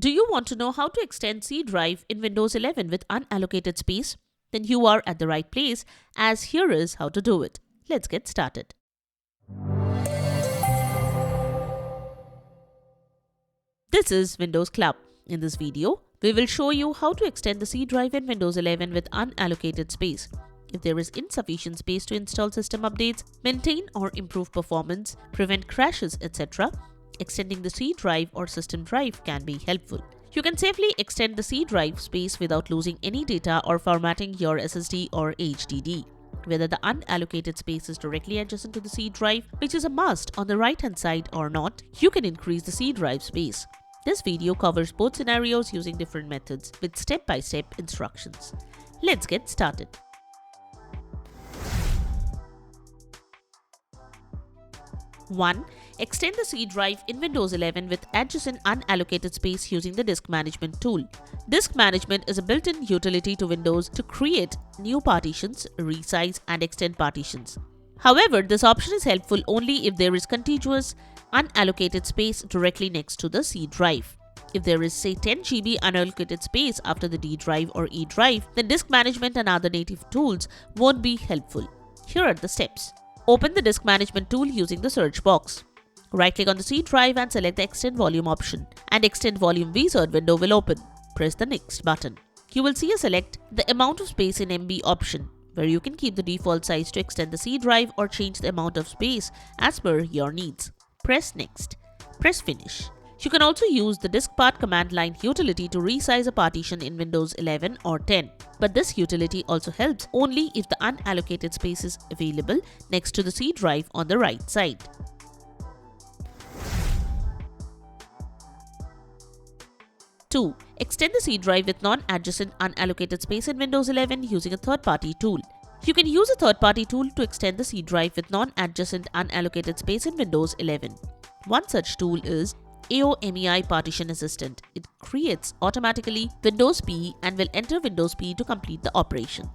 Do you want to know how to extend C drive in Windows 11 with unallocated space? Then you are at the right place, as here is how to do it. Let's get started. This is Windows Club. In this video, we will show you how to extend the C drive in Windows 11 with unallocated space. If there is insufficient space to install system updates, maintain or improve performance, prevent crashes, etc., extending the C drive or system drive can be helpful. You can safely extend the C drive space without losing any data or formatting your SSD or HDD. Whether the unallocated space is directly adjacent to the C drive, which is a must on the right-hand side, or not, you can increase the C drive space. This video covers both scenarios using different methods with step-by-step instructions. Let's get started. One, extend the C drive in Windows 11 with adjacent unallocated space using the Disk Management tool. Disk Management is a built-in utility to Windows to create new partitions, resize, and extend partitions. However, this option is helpful only if there is contiguous, unallocated space directly next to the C drive. If there is, say, 10 GB unallocated space after the D drive or E drive, then Disk Management and other native tools won't be helpful. Here are the steps. Open the Disk Management tool using the search box. Right-click on the C drive and select the Extend Volume option. An Extend Volume wizard window will open. Press the Next button. You will see a Select the Amount of Space in MB option, where you can keep the default size to extend the C drive or change the amount of space as per your needs. Press Next. Press Finish. You can also use the DiskPart command line utility to resize a partition in Windows 11 or 10. But this utility also helps only if the unallocated space is available next to the C drive on the right side. Two, extend the C drive with non-adjacent unallocated space in Windows 11 using a third-party tool. You can use a third-party tool to extend the C drive with non-adjacent unallocated space in Windows 11. One such tool is AOMEI Partition Assistant. It creates automatically Windows PE and will enter Windows PE to complete the operation.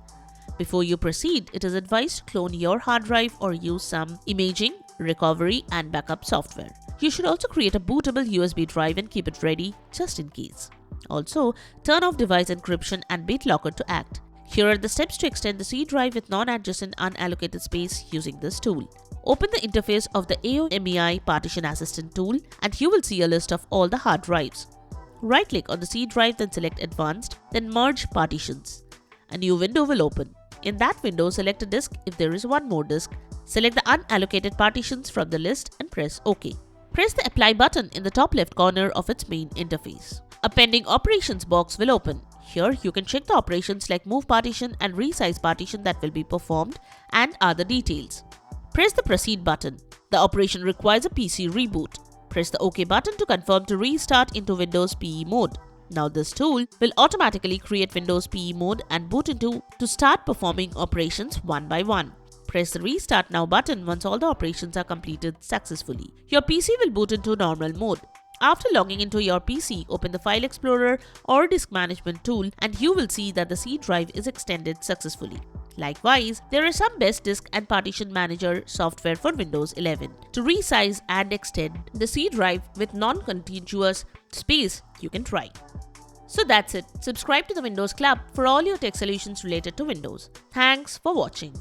Before you proceed, it is advised to clone your hard drive or use some imaging, recovery, and backup software. You should also create a bootable USB drive and keep it ready just in case. Also, turn off device encryption and BitLocker to act. Here are the steps to extend the C drive with non-adjacent unallocated space using this tool. Open the interface of the AOMEI Partition Assistant tool and you will see a list of all the hard drives. Right-click on the C drive, then select Advanced, then Merge Partitions. A new window will open. In that window, select a disk if there is one more disk. Select the unallocated partitions from the list and press OK. Press the Apply button in the top left corner of its main interface. A Pending Operations box will open. Here you can check the operations like Move Partition and Resize Partition that will be performed and other details. Press the Proceed button. The operation requires a PC reboot. Press the OK button to confirm to restart into Windows PE mode. Now this tool will automatically create Windows PE mode and boot into to start performing operations one by one. Press the Restart Now button once all the operations are completed successfully. Your PC will boot into normal mode. After logging into your PC, open the File Explorer or Disk Management tool and you will see that the C drive is extended successfully. Likewise, there is some Best Disk and Partition Manager software for Windows 11. To resize and extend the C drive with non-contiguous space, you can try. So that's it. Subscribe to the Windows Club for all your tech solutions related to Windows. Thanks for watching.